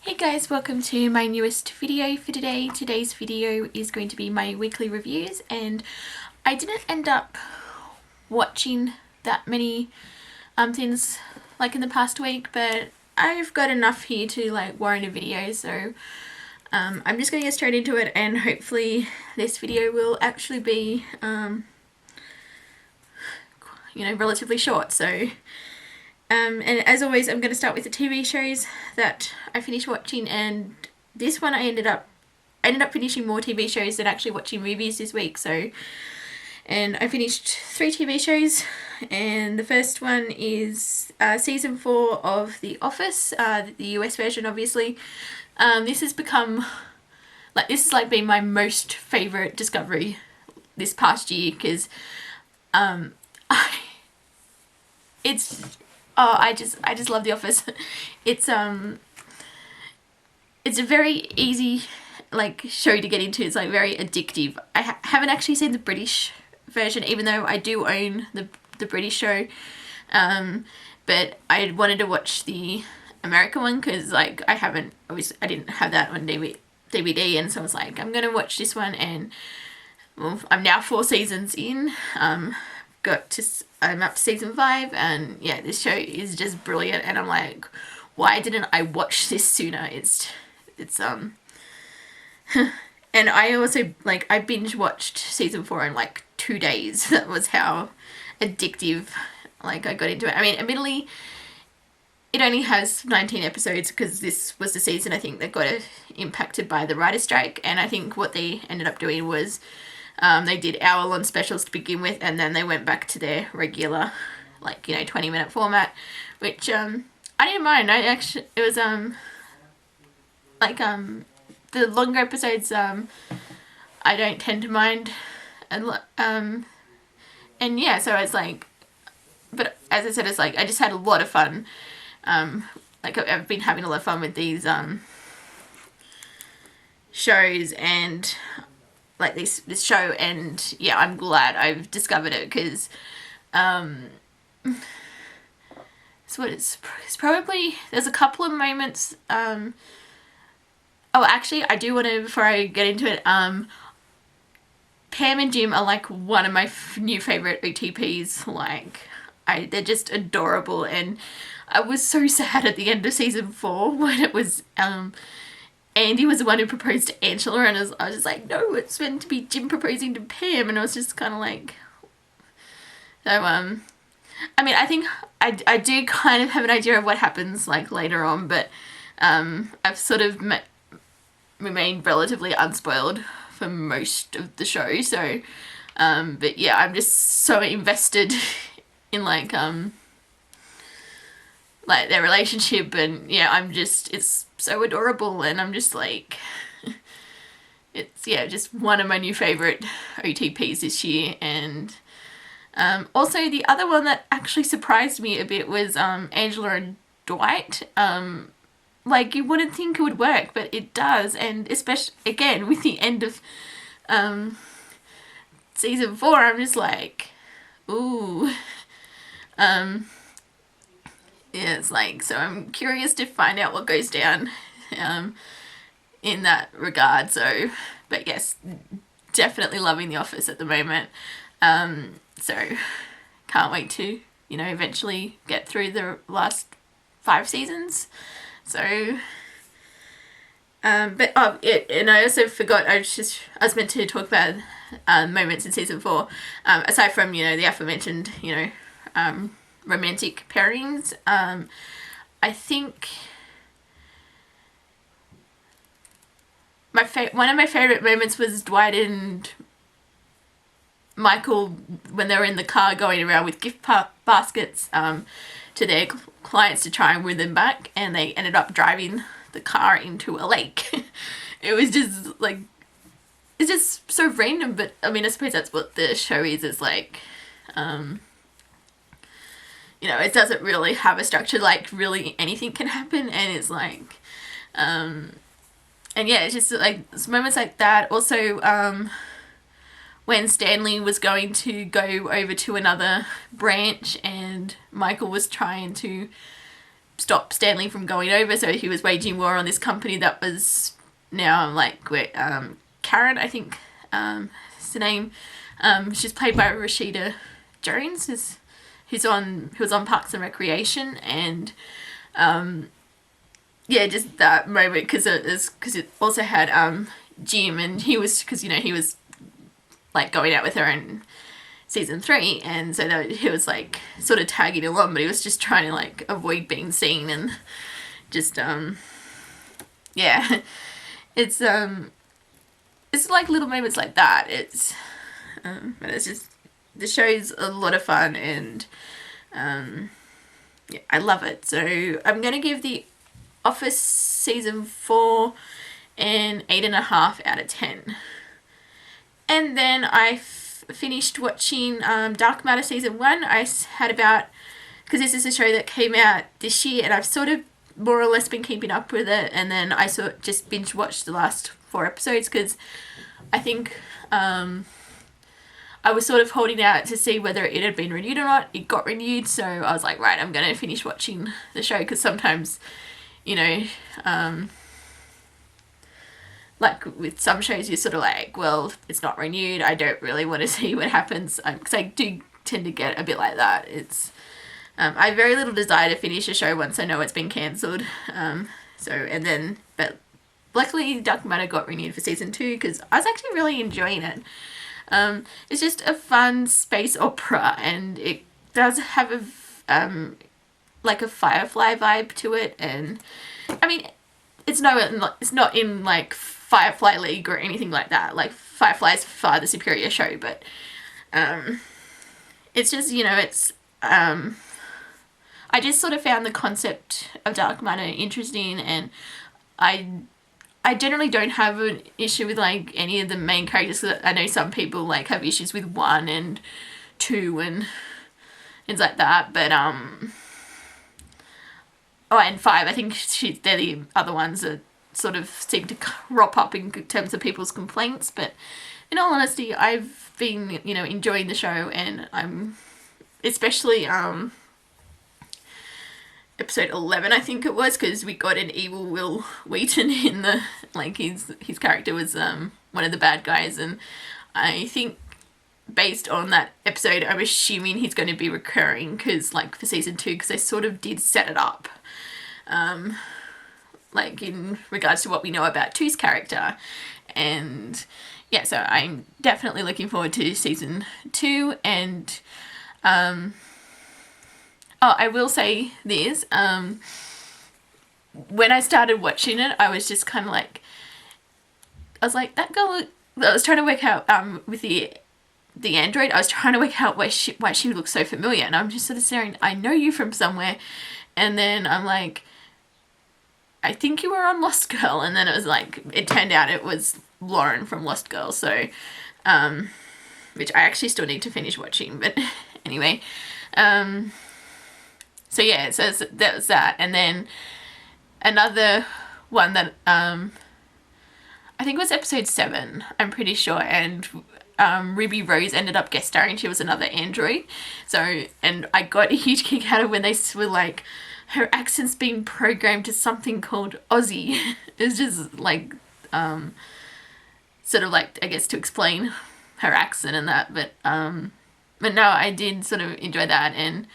Hey guys, welcome to my newest video for today. Today's video is going to be my weekly reviews, and I didn't end up watching that many things like in the past week, but I've got enough here to warrant a video, so I'm just going to get straight into it, and hopefully this video will actually be relatively short. So and as always, I'm going to start with the TV shows that I finished watching, and this one I ended up finishing more TV shows than actually watching movies this week. And I finished 3 TV shows, and the first one is season 4 of The Office, the US version, obviously. This has become been my most favorite discovery this past year, because I just love The Office. It's a very easy show to get into. It's very addictive. I haven't actually seen the British version, even though I do own the British show. But I wanted to watch the American one because I didn't have that on DVD, and so I was like, I'm gonna watch this one, and well, I'm now 4 seasons in. I'm up to season 5, and yeah, this show is just brilliant, and I'm like, why didn't I watch this sooner? It's and I also I binge watched season 4 in 2 days. That was how addictive I got into it. I mean, admittedly, it only has 19 episodes because this was the season I think that got impacted by the writer's strike, and I think what they ended up doing was they did hour-long specials to begin with, and then they went back to their regular 20-minute format, which I didn't mind. It was the longer episodes I don't tend to mind, and yeah, so it's but as I said, it's I just had a lot of fun. I've been having a lot of fun with these shows, and this show, and yeah, I'm glad I've discovered it, because it's probably, there's a couple of moments. Oh, actually, I do want to, before I get into it, Pam and Jim are one of my new favorite OTPs. They're just adorable, and I was so sad at the end of season 4 when it was Andy was the one who proposed to Angela, and I was just like, no, it's meant to be Jim proposing to Pam, and I was just kind of so I mean, I think I do kind of have an idea of what happens later on, but I've sort of remained relatively unspoiled for most of the show, so but yeah, I'm just so invested in their relationship, and yeah, it's so adorable, and I'm just it's just one of my new favorite OTPs this year. And also the other one that actually surprised me a bit was Angela and Dwight. You wouldn't think it would work, but it does, and especially again with the end of season 4, I'm just ooh. Yeah, it's so I'm curious to find out what goes down in that regard. So, but yes, definitely loving The Office at the moment. So can't wait to eventually get through the last 5 seasons. So and I also forgot, I was meant to talk about moments in season 4, aside from the aforementioned romantic pairings. I think one of my favorite moments was Dwight and Michael when they were in the car going around with gift baskets to their clients to try and win them back, and they ended up driving the car into a lake. It was just it's just so random, but I mean, I suppose that's what the show is. It's it doesn't really have a structure, really anything can happen, and it's and yeah, it's just it's moments like that. Also, when Stanley was going to go over to another branch, and Michael was trying to stop Stanley from going over, so he was waging war on this company that was now like Karen, I think is the name. She's played by Rashida Jones, who was on Parks and Recreation, and yeah, just that moment because it also had Jim, and he was like going out with her in season 3, and so that he was like sort of tagging along, but he was just trying to like avoid being seen, and just yeah, it's like little moments like that. But it's just, the show's a lot of fun, and yeah, I love it. So I'm gonna give The Office season 4 an 8.5 out of 10. And then I finished watching Dark Matter season 1. I had about, because this is a show that came out this year, and I've sort of more or less been keeping up with it, and then I just binge watched the last 4 episodes because I think I was sort of holding out to see whether it had been renewed or not. It got renewed, so I was like, right, I'm going to finish watching the show, because sometimes, you know, like with some shows you're sort of like, well, it's not renewed, I don't really want to see what happens, because I do tend to get a bit like that. It's I have very little desire to finish a show once I know it's been cancelled. But luckily Dark Matter got renewed for season 2, because I was actually really enjoying it. It's just a fun space opera, and it does have like a Firefly vibe to it, and I mean, it's not in like Firefly League or anything like that. Like, Firefly's far the superior show, but it's just, it's I just sort of found the concept of Dark Matter interesting, and I generally don't have an issue with like any of the main characters, because I know some people like have issues with 1 and 2 and things like that, but and 5, I think they're the other ones that sort of seem to crop up in terms of people's complaints. But in all honesty, I've been, enjoying the show, and I'm especially episode 11, I think it was, because we got an evil Will Wheaton in the, like, his character was one of the bad guys, and I think based on that episode, I'm assuming he's going to be recurring, because like for season 2, because they sort of did set it up, like in regards to what we know about 2's character. And yeah, so I'm definitely looking forward to season 2. And I will say this, when I started watching it, I was just kind of like, I was like, that girl, I was trying to work out with the android, I was trying to work out why she looks so familiar, and I'm just sort of staring, I know you from somewhere. And then I'm like, I think you were on Lost Girl, and then it was like, it turned out it was Lauren from Lost Girl, so which I actually still need to finish watching, but anyway, so yeah, so that was that. And then another one that I think it was episode 7, I'm pretty sure, and Ruby Rose ended up guest starring. She was another android. So, and I got a huge kick out of when they were like, her accent's being programmed to something called Aussie. It's just like, sort of like, I guess, to explain her accent and that. But no, I did sort of enjoy that. And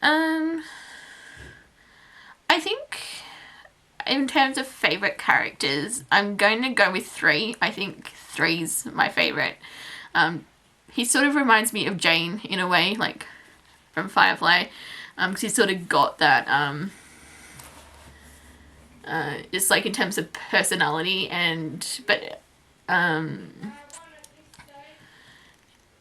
I think in terms of favourite characters, I'm going to go with 3. I think 3's my favourite. He sort of reminds me of Jane in a way, like from Firefly, because he's sort of got that, just like in terms of personality, but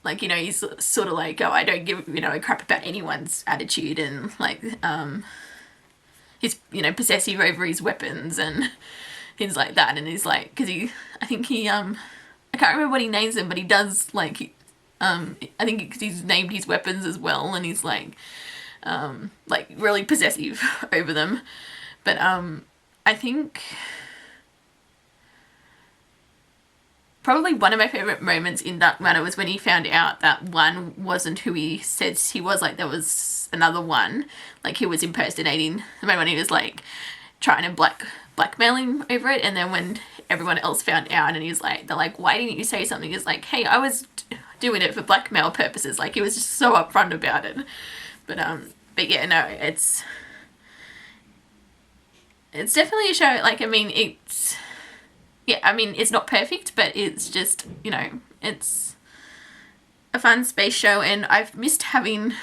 like, he's sort of like, oh, I don't give, a crap about anyone's attitude, and like, he's, possessive over his weapons and things like that. And he's like, because I think he, I can't remember what he names them, but he does, like, I think because he's named his weapons as well, and he's like really possessive over them. But I think probably one of my favorite moments in Dark Matter was when he found out that one wasn't who he says he was. Like, there was another one, like he was impersonating the moment he was like trying to blackmail him over it. And then when everyone else found out, and he's like, they're like, why didn't you say something? He's like, hey, I was doing it for blackmail purposes. Like, he was just so upfront about it. But yeah, no, it's definitely a show. Like, I mean, it's not perfect, but it's just, you know, it's a fun space show, and I've missed having,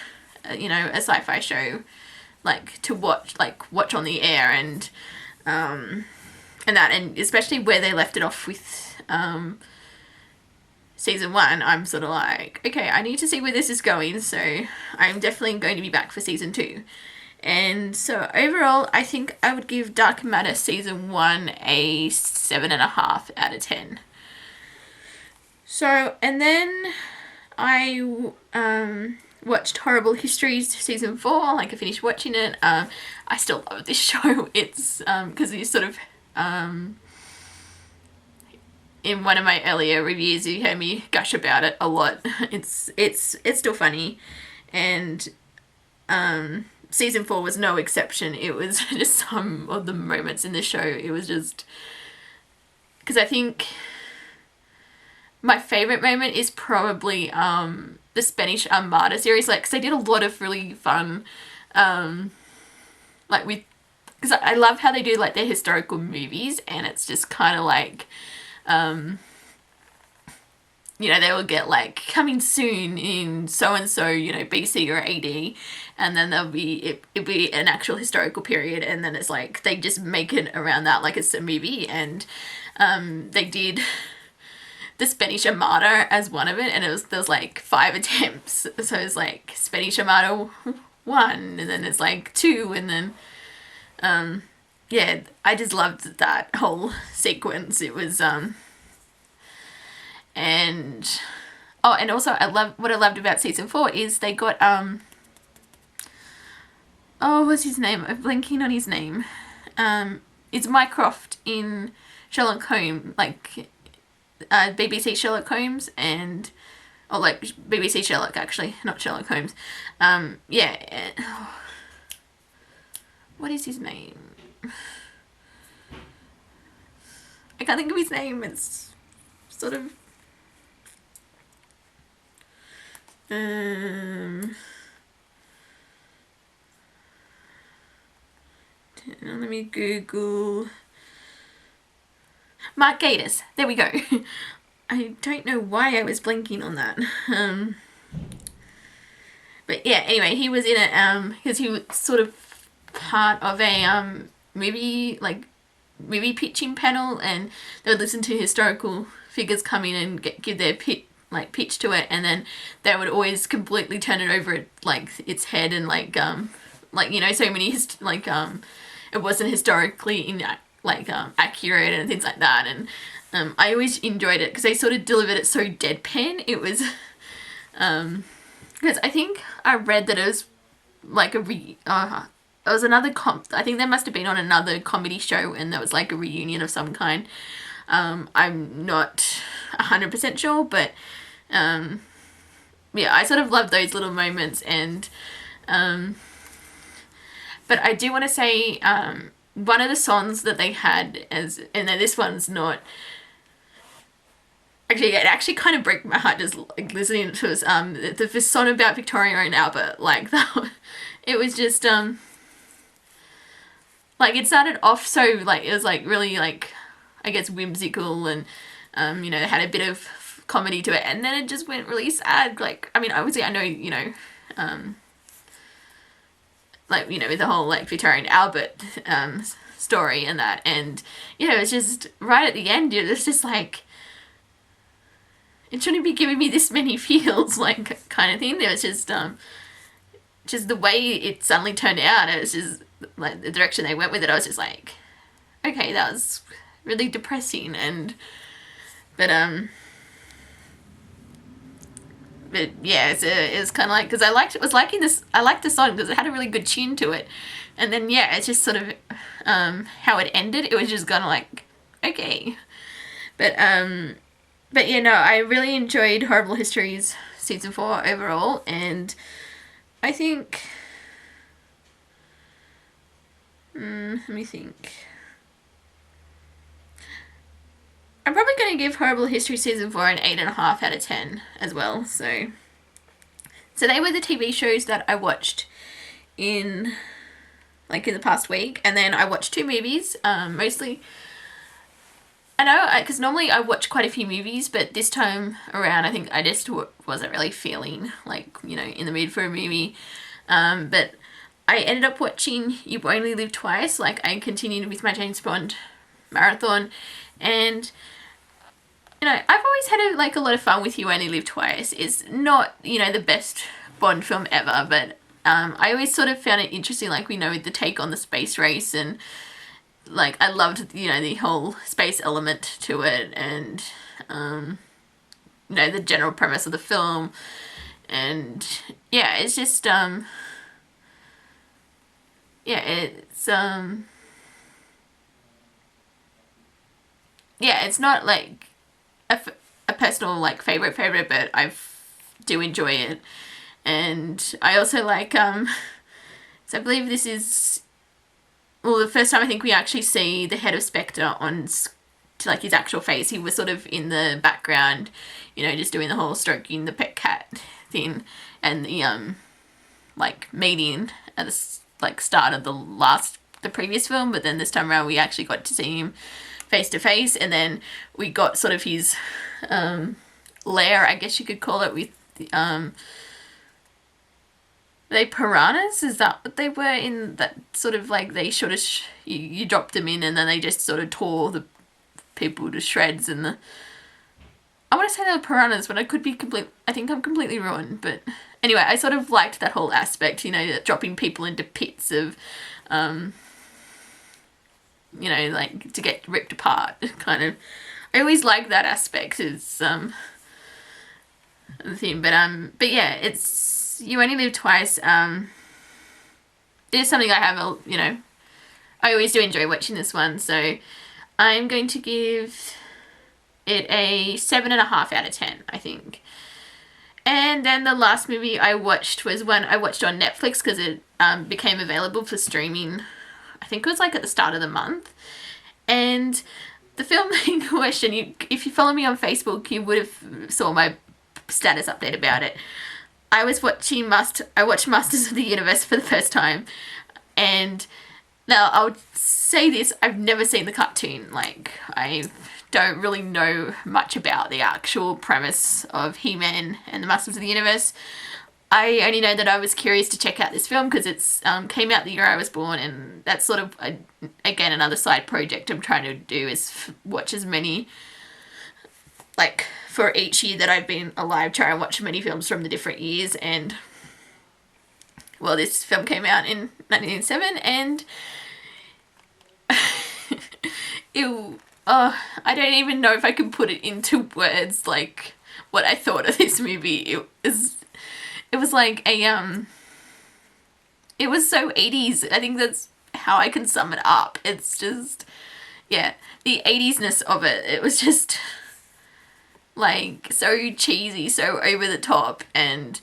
you know, a sci-fi show, like, to watch on the air, and especially where they left it off with, season 1, I'm sort of like, okay, I need to see where this is going, so I'm definitely going to be back for season 2. And so overall, I think I would give Dark Matter season 1 a 7.5 out of 10. So, and then I watched Horrible Histories season 4. Like, I finished watching it. I still love this show. It's because you sort of in one of my earlier reviews, you heard me gush about it a lot. It's still funny, and season 4 was no exception. It was just some of the moments in the show. It was just, because I think my favorite moment is probably the Spanish Armada series. Like, because they did a lot of really fun, like with, because I love how they do like their historical movies, and it's just kind of like, you know, they will get like coming soon in so and so, you know, BC or AD, and then it'll be an actual historical period, and then it's like they just make it around that like it's a movie. And they did the Spanish Armada as one of it, and there was like 5 attempts, so it's like Spanish Armada 1, and then it's like 2, and then yeah, I just loved that whole sequence. It was and also what I loved about season 4 is they got what's his name? I'm blanking on his name. It's Mycroft in Sherlock Holmes, like BBC Sherlock Holmes, and like BBC Sherlock, actually, not Sherlock Holmes. Yeah. What is his name? I can't think of his name. It's sort of let me Google Mark Gatiss. There we go. I don't know why I was blanking on that. But yeah, anyway, he was in it because he was sort of part of a movie pitching panel, and they would listen to historical figures come in and give their pitch to it, and then they would always completely turn it over like its head, and like you know, so many it wasn't historically accurate and things like that. And I always enjoyed it because they sort of delivered it so deadpan. It was because I think I read that it was like it was another I think they must have been on another comedy show, and there was like a reunion of some kind. I'm not 100% sure, but yeah, I sort of love those little moments. And but I do want to say one of the songs that they had, and then this one's not, actually, it actually kind of broke my heart just like listening to us. The song about Victoria and Albert, like that, it was just like it started off so like it was like really like, I guess, whimsical, and you know, it had a bit of comedy to it, and then it just went really sad. Like, I mean, obviously I know, you know, like, you know, with the whole like Victoria and Albert story and that, and you know, it's just right at the end, it's just like, it shouldn't be giving me this many feels, like, kind of thing. It was just the way it suddenly turned out. It was just like the direction they went with it. I was just like, okay, that was really depressing. And but yeah, it was kind of like, because I liked the song because it had a really good tune to it, and then yeah, it's just sort of how it ended. It was just kind of like, okay, but but yeah, no, I really enjoyed Horrible Histories season 4 overall, and I think, let me think. I'm probably going to give Horrible History season 4 an 8.5 out of 10 as well. So they were the TV shows that I watched in the past week, and then I watched 2 movies, mostly. I know, because normally I watch quite a few movies, but this time around I think I just wasn't really feeling in the mood for a movie. But I ended up watching You Only Live Twice. I continued with my James Bond marathon, and I've always had a lot of fun with You Only Live Twice. It's not the best Bond film ever, but I always sort of found it interesting, with the take on the space race, and I loved the whole space element to it, and the general premise of the film, and yeah, it's just it's not a personal favorite, but I do enjoy it, and I also so I believe this is the first time I think we actually see the head of Spectre on his actual face. He was sort of in the background, just doing the whole stroking the pet cat thing, and the meeting at the start of the previous film, but then this time around we actually got to see him face to face, and then we got sort of his lair, I guess you could call it, with they piranhas? Is that what they were in that sort of they sort of you dropped them in and then they just sort of tore the people to shreds, and I want to say they were piranhas, but I think I'm completely wrong, but anyway, I sort of liked that whole aspect, dropping people into pits of to get ripped apart, kind of. I always like that aspect. It's the thing, but yeah, it's You Only Live Twice. It's something I have I always do enjoy watching this one, so I'm going to give it a 7.5 out of 10, I think. And then the last movie I watched was one I watched on Netflix because it became available for streaming. I think it was at the start of the month. And the film in question, if you follow me on Facebook, you would have saw my status update about it. I watched Masters of the Universe for the first time, and now I'll say this: I've never seen the cartoon. I don't really know much about the actual premise of He-Man and the Masters of the Universe. I only know that I was curious to check out this film because it's came out the year I was born, and that's sort of again another side project I'm trying to do is watch as many for each year that I've been alive, try and watch many films from the different years. And well, this film came out in 1997, and I don't even know if I can put it into words what I thought of this movie. It was it was so 80s. I think that's how I can sum it up. It's just, yeah, the 80s-ness of it. It was just so cheesy, so over the top, and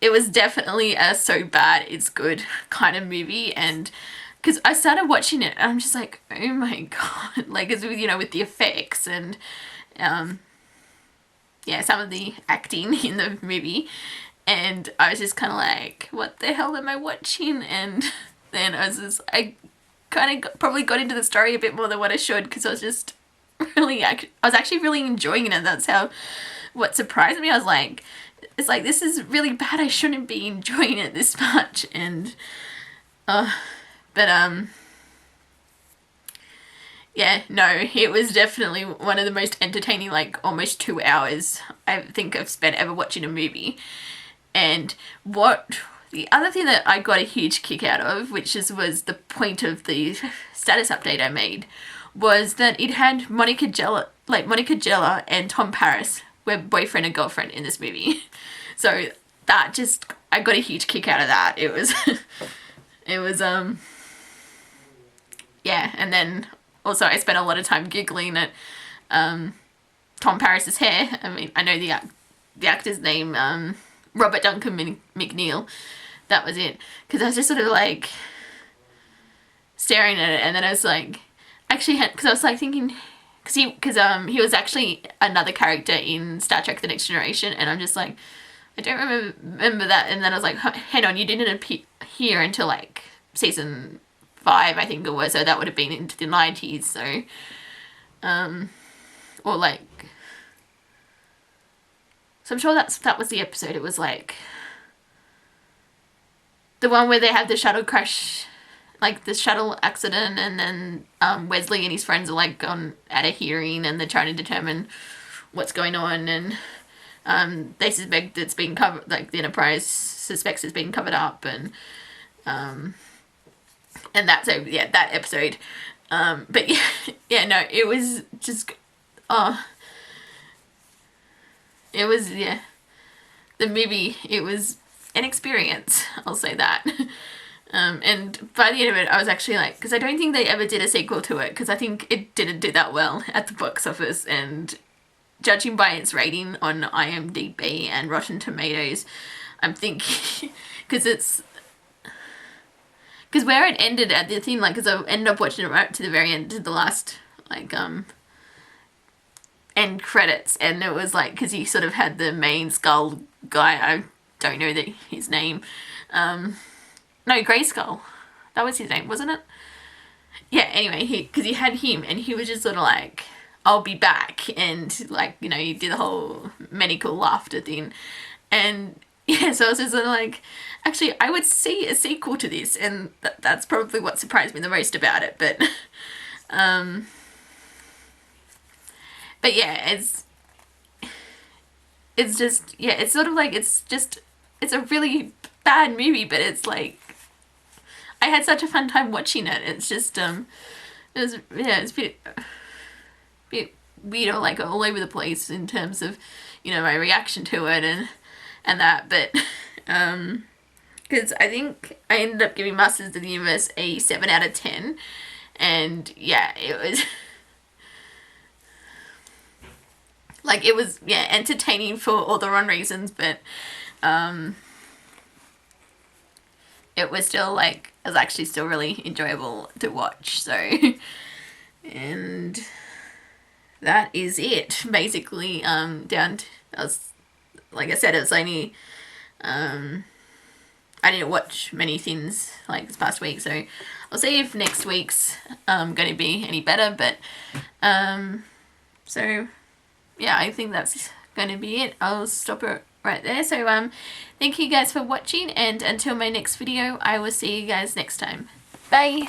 it was definitely a so bad it's good kind of movie. And because I started watching it and I'm just oh my god, it's with the effects and some of the acting in the movie, and I was just kind of what the hell am I watching? And then I kind of probably got into the story a bit more than what I should, because I was just I was actually really enjoying it, and that's what surprised me. I was it's this is really bad, I shouldn't be enjoying it this much. And yeah, no, it was definitely one of the most entertaining almost 2 hours I think I've spent ever watching a movie. And the other thing that I got a huge kick out of, which was the point of the status update I made, was that it had Monica Geller and Tom Paris were boyfriend and girlfriend in this movie. So that I got a huge kick out of that. It was yeah, and then also I spent a lot of time giggling at Tom Paris's hair. I mean, I know the actor's name, Robert Duncan McNeil. That was it. Because I was just sort of like staring at it, and then I was like, actually, because I was like thinking, because he was actually another character in Star Trek: The Next Generation, and I'm just like, I don't remember that. And then I was like, hang on, you didn't appear here until like season 5, I think it was, so that would have been into the 90s, so or like, so I'm sure that was the episode. It was like the one where they have the shuttle crash, like the shuttle accident, and then Wesley and his friends are like at a hearing, and they're trying to determine what's going on, and they suspect it's being covered, like the Enterprise suspects it's being covered up, and that's that episode. But no, it was just, it was, the movie, it was an experience, I'll say that. And by the end of it, I was actually like, because I don't think they ever did a sequel to it, because I think it didn't do that well at the box office, and judging by its rating on IMDb and Rotten Tomatoes, I'm thinking, because where it ended at the thing, like, because I ended up watching it right to the very end, to the last, like, end credits, and it was like, because he sort of had the main Skull guy, I don't know his name, no, Grey Skull, that was his name, wasn't it? Yeah, anyway, because he had him, and he was just sort of like, I'll be back, and like, you know, he did the whole medical laughter thing, and yeah, so I was just sort of like, actually, I would see a sequel to this, and that's probably what surprised me the most about it, but yeah, it's just, yeah, it's sort of like, it's a really bad movie, but it's like, I had such a fun time watching it. It's just, it was, yeah, it's a bit weird, or like all over the place in terms of, you know, my reaction to it and that, but, because I think I ended up giving Masters of the Universe a 7 out of 10, and yeah, it was, like, it was, yeah, entertaining for all the wrong reasons, but, it was still, like, it was actually still really enjoyable to watch, so, and that is it, basically, down to, like I said, it was only, I didn't watch many things, like, this past week, so I'll see if next week's, going to be any better, but, so, yeah, I think that's going to be it. I'll stop it right there. So, thank you guys for watching, and until my next video, I will see you guys next time. Bye!